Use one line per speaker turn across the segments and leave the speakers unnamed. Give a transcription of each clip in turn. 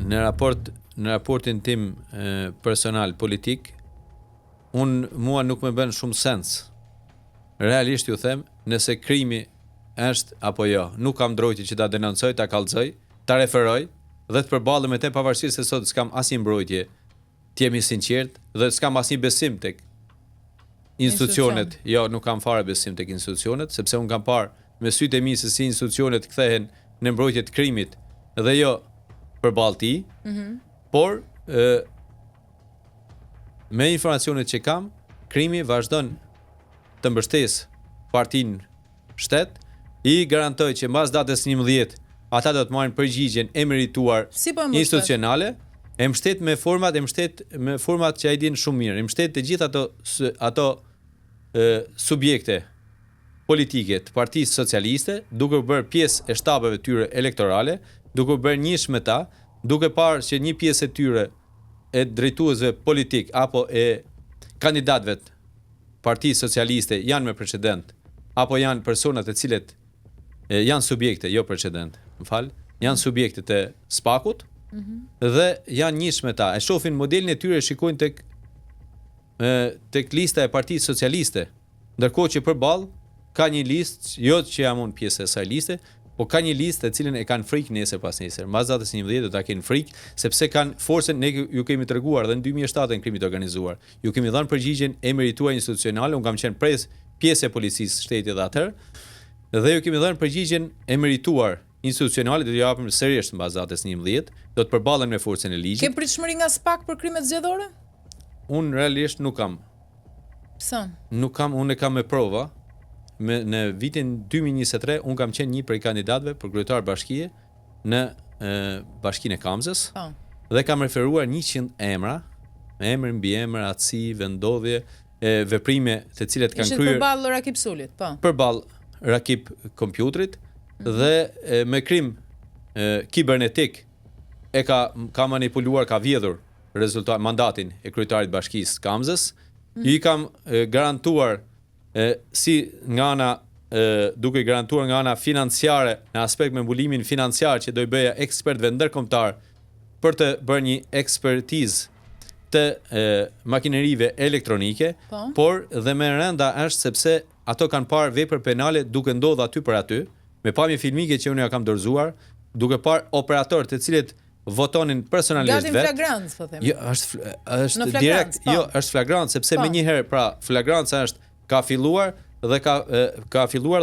në raportin tim personal politik, mua nuk më bën shumë sens. Realisht ju them, nëse krimi është apo jo. Nuk kam mbrojtje që ta denoncoj, ta kallëzoj, ta referoj dhe të përballem me të pavarësisht se sot s'kam asnjë mbrojtje. Të jemi sinqert dhe s'kam asnjë besim tek institucionet. Jo, nuk kam fare besim tek institucionet, sepse un kam parë me sytë e mi se si institucionet kthehen në mbrojtje të krimit dhe jo përballë tij. Por me informacionet që kam, krimi vazhdon të mbështesë partinë shtet, i garantoj që mbas datës 11 ata do të marrin përgjigjen e merituar institucionale, e mbështet me format që ai din shumë mirë, e mbështet të gjithë ato subjekte politike të Partisë Socialiste, duke bërë pjesë e shtabeve tyre elektorale, duke bërë njësh me ta, duke parë që një pjesë e tyre e drejtuesve politik apo e kandidatëve të Partisë Socialiste janë me precedent, apo janë persona të cilët janë subjekte, jo precedent, janë subjekte të SPAK-ut dhe janë njësh me ta. E shohin modelin e tyre, shikojnë tek lista e Partisë Socialiste, ndërkohë që përballë ka një listë, jo që jam unë pjesë e asaj liste, po ka një listë e cilën e kanë frikë nesër pas nesër. Mbas datës 11 do ta kenë frikë, sepse kanë forcën, ne ju kemi treguar dhe në 2007 në krimit organizuar. Ju kemi dhënë përgjigjen e merituar institucionale, unë kam qenë pjesë e policisë shtetit dhe atëherë, dhe ju kemi dhënë përgjigjen e merituar institucionale, do t'ju japim sërish mbas datës 11, do të përballen me forcën e ligjit.
Ke pritshmëri nga SPAK për krimet zgjedhore?
Unë realisht nuk kam.
Pse?
Nuk kam, unë e kam me prova. Në vitin 2023 unë kam qenë një prej kandidatëve për kryetar bashkie në bashkinë e Kamzës, dhe kam referuar 100 emra, me emër mbi emër, atësi, vendodhje, veprime të cilat kanë kryer.
Ishte përballë Rakip Sulit, po.
Përballë Rakip kompjuterit dhe me krim kibernetik ka manipuluar, ka vjedhur mandatin e kryetarit bashkisë Kamzës. I kam garantuar si nga ana duke garantuar nga ana financiare në aspekt me mbulimin financiar që do i bëja ekspertëve ndërkombëtar për të bërë një ekspertizë të makinerive elektronike, por dhe më rënda është sepse ato kanë parë vepër penale duke ndodhur aty për aty, me pamje filmike që unë ja kam dorëzuar, duke parë operatorë të cilët votonin personalisht
vetë. Gati flagrant, po them.
Jo, është direkt, jo, është flagrant sepse më një herë, pra flagranca është ka filluar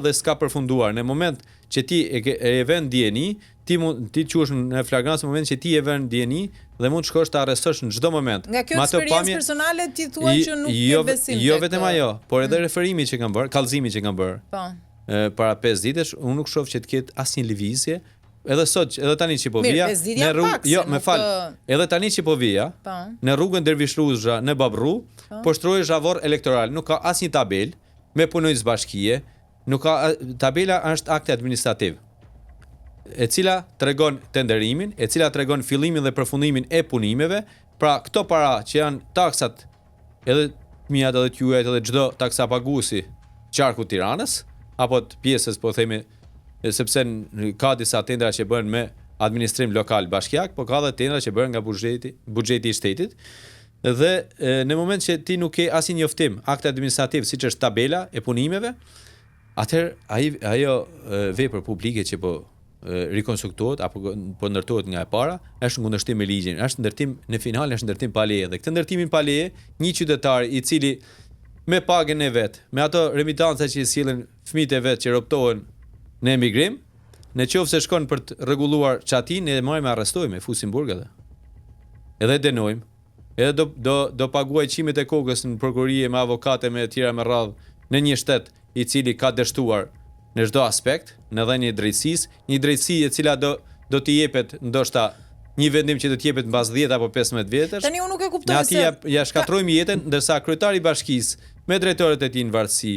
dhe s'ka përfunduar. Në moment që ti e vën dieni, ti quhesh në flagrancë në moment që ti e vën dieni dhe mund të shkosh të arrestosh në çdo moment.
Nga kjo eksperiencë personale ti thua që nuk ke besim.
Jo vetëm ajo, por edhe referimi që kam bërë, kallëzimi që kam bërë.
Po.
Para 5 ditësh, unë nuk shoh që të ketë asnjë lëvizje. Edhe sot, edhe tani që po vija
në rrugë,
jo, më fal. Edhe tani që po vija, në rrugën Dervish Ruzha në Babru, po shtroi zhavor elektoral, nuk ka asnjë tabel me punojës bashkie, nuk ka tabela, është akt administrativ, e cila tregon tenderimin, e cila tregon fillimin dhe përfundimin e punimeve. Pra këto para që janë taksat, edhe mijat edhe juajt edhe çdo taksapaguesi qarku Tiranës apo të pjesës, po themi, sepse ka disa tendera që bëhen me administrim lokal bashkiak, po ka edhe tendera që bëhen nga buxheti i shtetit. Dhe në moment që ti nuk ke asnjë njoftim, akt administrativ siç është tabela e punimeve, atëherë ajo vepër publike që po rikonstruktohet apo po ndërtohet nga e para, është kundërshtim me ligjin, është ndërtim në final, është ndërtim pa leje. Dhe këtë ndërtimin pa leje, një qytetar i cili me pagën e vet, me ato remitanca që i sillen fëmijët e vet që rroptohen në emigrim, në qoftë se shkon për të rregulluar çatin, ne marrim arrestojmë, fusim burg edhe denojmë. Edhe do paguaj qimet e kokës në prokurie me avokate me tjera me radhë në një shtet i cili ka dështuar në çdo aspekt, në dhënie drejtësisë, një drejtësi e cila do t'i jepet ndoshta një vendim që do t'i jepet mbas 10 apo 15 vjetësh.
Tani unë nuk e kuptoj
se ja shkatrojmë jetën, ndërsa kryetari i bashkisë me drejtorët e tij në varësi,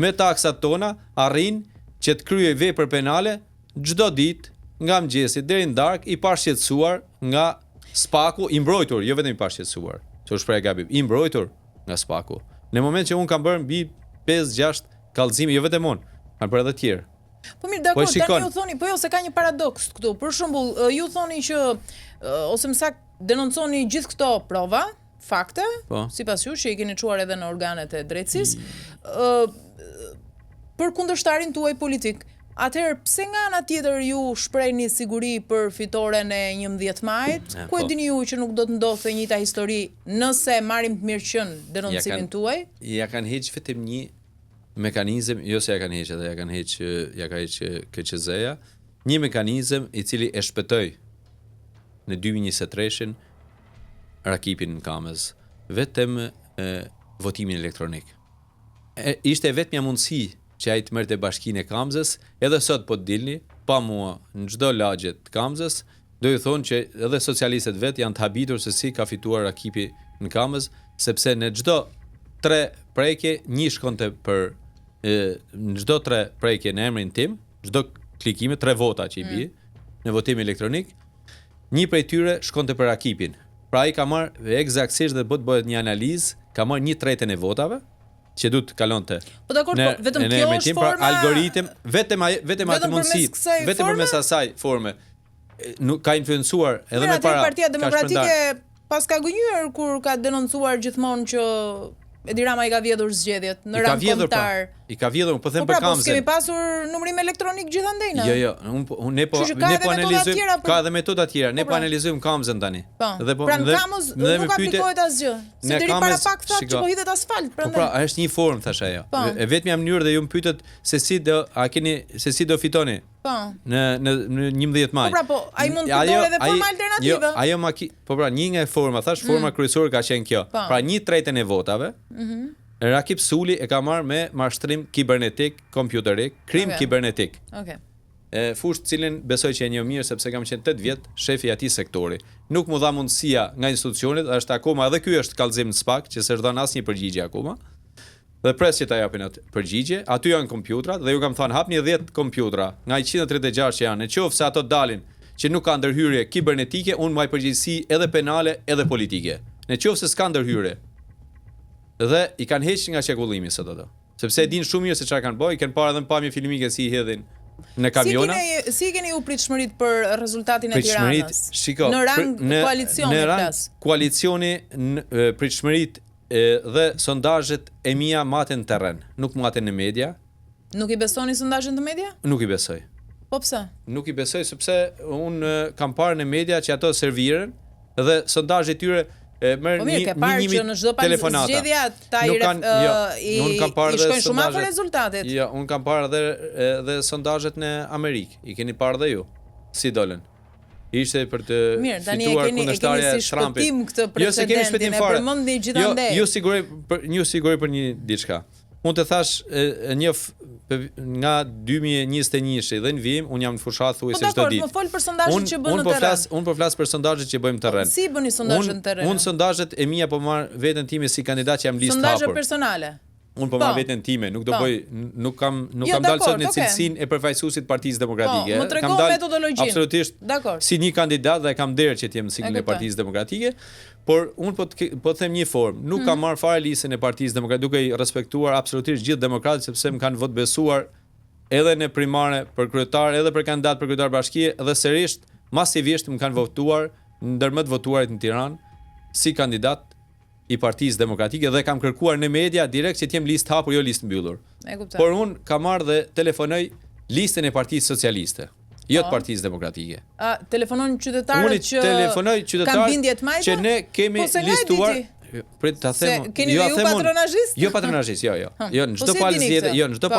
me taksat tona arrin që të kryej vepër penale çdo ditë nga mëngjesi deri në darkë, i pashqetësuar nga SPAK-u, i mbrojtur, jo vetëm i pashqetësuar. Ço shpreh gabim, i mbrojtur nga SPAK-u. Në moment që un kam bërë mbi 5-6 kallëzime, jo vetëm un, kanë bërë edhe të tjerë.
Po mirë, dakor, tani ju thoni, po jo se ka një paradoks këtu. Për shembull, ju thoni që ose më saktë denonconi gjithë këto prova, fakte, sipas jush që i keni çuar edhe në organet e drejtësisë, për kundërshtarin tuaj politik. Atëherë pse nga ana tjetër ju shprehni siguri për fitoren e 11 majit? Ku e dini ju që nuk do të ndodhte e njëjta histori nëse marrim të mirë qen denoncimin tuaj?
Ja kanë heq vetëm një mekanizëm, jo se ja kanë heq, edhe ja ka heq KQZ-ja, një mekanizëm i cili e shpëtoi në 2023 rakipin në Kamës, vetëm votimin elektronik. Ishte vetëm një mundësi që ai të merrte bashkinë e Kamzës, edhe sot po të dilni, pa mua në çdo lagje të Kamzës, do ju thonë që edhe socialistët vet janë të habitur se si ka fituar rakipi në Kamës, sepse në çdo 3 prekje një shkonte për në çdo 3 prekje në emrin tim, çdo klikime 3 vota që i bie në votim elektronik, një prej tyre shkonte për rakipin. Pra ai ka marrë eksaktësisht dhe bëhet një analizë, ka marrë 1/3 e votave që du të kalonte.
Po dakor, vetëm kjo është forma,
pra algoritëm, vetëm atë mundësi, vetëm përmes asaj forme nuk ka influencuar edhe më para.
Partia Demokratike pas ka gënjur kur ka denoncuar gjithmonë që Edi Rama i ka vjedhur zgjedhjet në rang kombëtar.
I ka vjedhur, po them për Kamzën.
Po kemi pasur numërim elektronik gjithandej na.
Jo, ne po analizojmë, ka edhe metoda tjera. Ne po analizojmë Kamzën tani.
Dhe po pra në Kamz nuk aplikohet asgjë. Se deri para pak thatë që po hidhet asfalt, prandaj.
Po pra, është një formë thash ajo. E vetmja mënyrë dhe ju më pyetët se si do fitoni.
Po.
Në 11 maj.
Po pra, po, ai mund të përdorë edhe forma alternative.
Ajo po pra, një nga forma, thash forma kryesore ka qenë kjo. Pra 1/3 e votave. Rakip Suli e ka marrë me mashtrim kibernetik, kompjuterik, krim kibernetik. Fushë cilën besoj që e njoh mirë sepse kam qenë 8 vjet shefi i atij sektori. Nuk mu dha mundësia nga institucionet, është akoma edhe ky është kallëzim në SPAK që s'është dhënë asnjë përgjigje akoma. Dhe pres që ta japin atë përgjigje, aty janë kompjutrat dhe ju kam thënë hapni 10 kompjutra nga 136 që janë, nëse ato dalin që nuk ka ndërhyrje kibernetike, unë mbaj përgjegjësi edhe penale edhe politike. Nëse s'ka ndërhyrje. Dhe i kanë hequr nga çekullimi sot ato. Sepse e din shumë mirë se çfarë kanë bërë, i kanë parë edhe në pamje filmike si i hedhin në kamiona.
Si keni u pritshmërit për rezultatin e Tiranës?
Shiko,
në rang koalicioni
plas. Koalicioni pritshmërit dhe sondazhet e mia maten në terren, nuk maten në media.
Nuk i besoni sondazhet në media?
Nuk i besoj.
Po pse?
Nuk i besoj sepse un kam parë në media që ato serviren dhe sondazhet e tyre merr një telefonata.
Zgjedhja ta i shkojnë shumë afër rezultatit.
Jo, un kam parë edhe sondazhet në Amerikë. I keni parë dhe ju si dolën. Ishte për të fituar kundërshtarja e Trumpit.
Jo, se kemi shpëtim fare.
Ju siguroj për një diçka. Unë të thash njoh nga 2021 dhe në vim, unë jam në fushat thuaj se çdo ditë.
Po fol për sondazhet që bën në terren.
Unë po flas për sondazhet që bëjmë në terren.
Si bëni sondazhet në terren?
Unë sondazhet e mia po marr veten time si kandidat që jam listë hapur.
Sondazhe personale.
Unë po marr veten time, nuk do bëj, nuk kam dalë sot në cilësinë e përfaqësuesit të Partisë Demokratike.
Kam dalë metodologjin.
Absolutisht. Si një kandidat dhe kam derë që të jem në siglën e Partisë Demokratike, por unë po të them një formë, nuk kam marr fare listën e Partisë Demokratike, duke i respektuar absolutisht gjithë demokratët sepse më kanë votë besuar edhe në primare për kryetar, edhe për kandidat për kryetar bashkie dhe sërish masivisht më kanë votuar ndër më të votuarit në Tiranë si kandidat i Partisë Demokratike dhe kam kërkuar në media direkt që të jem listë hapur, jo listë mbyllur. Por unë kam marrë dhe telefonoj listën e Partisë Socialiste, jo të Partisë Demokratike.
Telefonon qytetarët që kanë bindje të majta?
Që ne kemi listuar. Prit ta them.
Keni ju patronazhist?
Jo patronazhist, jo. Jo, në çdo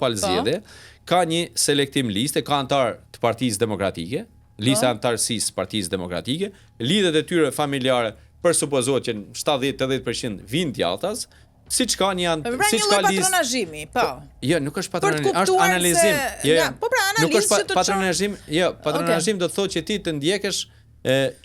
palë zgjedhje, ka një selektim liste, ka antar të Partisë Demokratike, lista antarësisë Partisë Demokratike, lidhet e tyre familjare përsupozohet që 70-80% vinë të Jaltas, siç kanë janë, siç ka listë patronazhimi, po. Jo, nuk është patronazhim, është analizim. Jo,
po pra analizë.
Nuk është patronazhim, jo, patronazhim do të thotë që ti të ndjekësh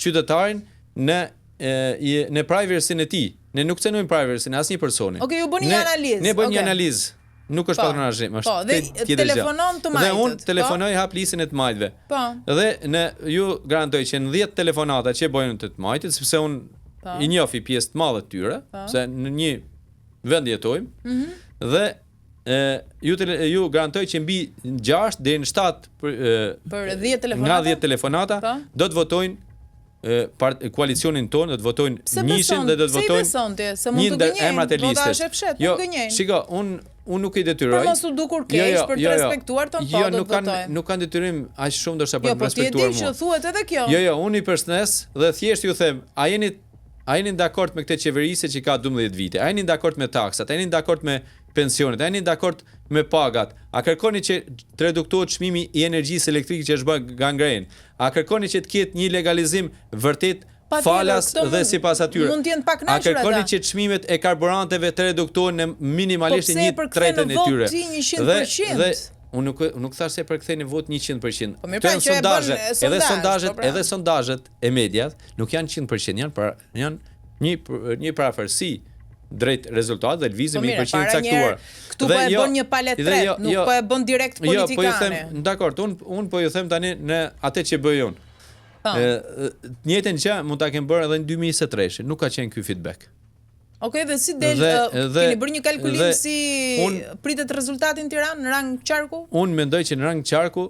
qytetarin në privacy-n e tij. Ne nuk cenojmë privacy-n e asnjë personi.
Okej, ju bëni një analizë.
Ne bëjmë një analizë. Nuk është patronazhim, është
tjetër gjë. Telefonon të majtët.
Dhe unë telefonoj hap listën e të majtëve.
Po.
Dhe ju garantoj që në 10 telefonata që bëjnë të majtët, sepse unë i njoh pjesë të madhe të tyre, se në një vend jetojmë, dhe ju garantoj që mbi 6 deri në 7
për 10 telefonata.
Nga 10 telefonata do të votojnë koalicionin tonë, do të votojnë njëshin dhe do të votojnë një ndër emrat e listës.
Jo,
shiko, unë nuk i detyroj.
Për mos u dukur keq, për të respektuar ton po do të votojmë.
Nuk kanë detyrim aq shumë ndoshta për të respektuar
mua. Jo, po ti e di që thuhet edhe kjo.
Jo, unë i përshëndes dhe thjesht ju them, a jeni dakord me këtë qeverisje që ka 12 vite? A jeni dakord me taksat? A jeni dakord me pensionet? A jeni dakord me pagat? A kërkoni që të reduktohet çmimi i energjisë elektrike që është bërë gangren? A kërkoni që të ketë një legalizim vërtet falas dhe sipas atyre?
Mund të jenë pak
a kërkoni që çmimet e karburanteve të reduktohen në minimalisht 1/3 e tyre? Dhe unë nuk thash se përktheni vot 100%. Edhe sondazhet e medias nuk janë 100%, janë një parafërsi drejt rezultatit dhe lvizim 1% caktuar.
Këtu po e bën një palet tret, nuk po e bën direkt politikane.
Jo, po ju them, dakord, unë po ju them tani në atë që bëj unë. Njëjtën gjë mund ta kem bërë edhe në 2023, nuk ka qenë ky feedback.
Okej, dhe si del, keni bërë një kalkulim si pritet rezultati në Tiranë në rang qarku?
Unë mendoj që në rang qarku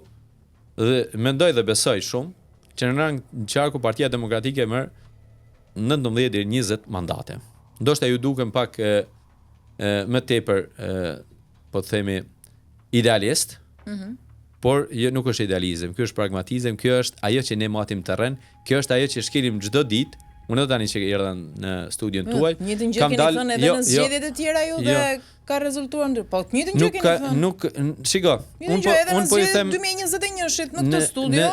dhe mendoj dhe besoj shumë që në rang qarku Partia Demokratike merr 19 deri 20 mandate. Ndoshta ju duken pak më tepër po të themi idealist. Por nuk është idealizëm, kjo është pragmatizëm, kjo është ajo që ne matim terren, kjo është ajo që shkelim çdo ditë. Unë do tani që erdha në studion tuaj.
Njëjtën gjë keni thënë edhe në zgjedhjet e tjera ju dhe ka rezultuar ndër. Po njëjtën gjë keni thënë.
Nuk shiko, unë po i them
2021-shit në këtë studio,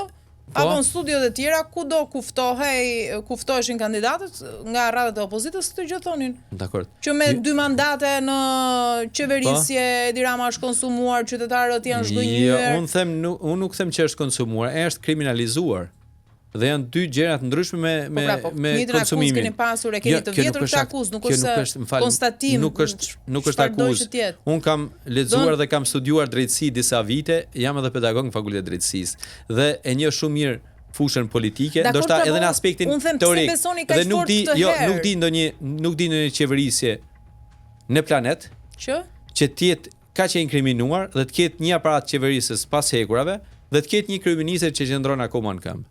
apo në studiot e tjera kudo kuftoheshin kandidatët nga radhët e opozitës këtë gjë thonin.
Dakor.
Që me 2 mandate në qeverisje Edi Rama është konsumuar, qytetarët janë zhgënjyer.
Jo, unë nuk them që është konsumuar, është kriminalizuar. Dhe janë dy gjërat ndryshme me konsumimin.
Keni pasur e keni të vjetër këtë akuzë, nuk është konstatim.
Nuk është akuzë. Un kam lexuar dhe kam studiuar drejtësi disa vite, jam edhe pedagog në fakultetin e drejtësisë dhe e njeh shumë mirë fushën politike, ndoshta edhe në aspektin teorik. Dhe nuk di ndonjë qeverisje në planet që të jetë kaq e inkriminuar dhe të ketë një aparat qeverisës pas hekurave dhe të ketë një kryeministër që qëndron akoma në këmbë.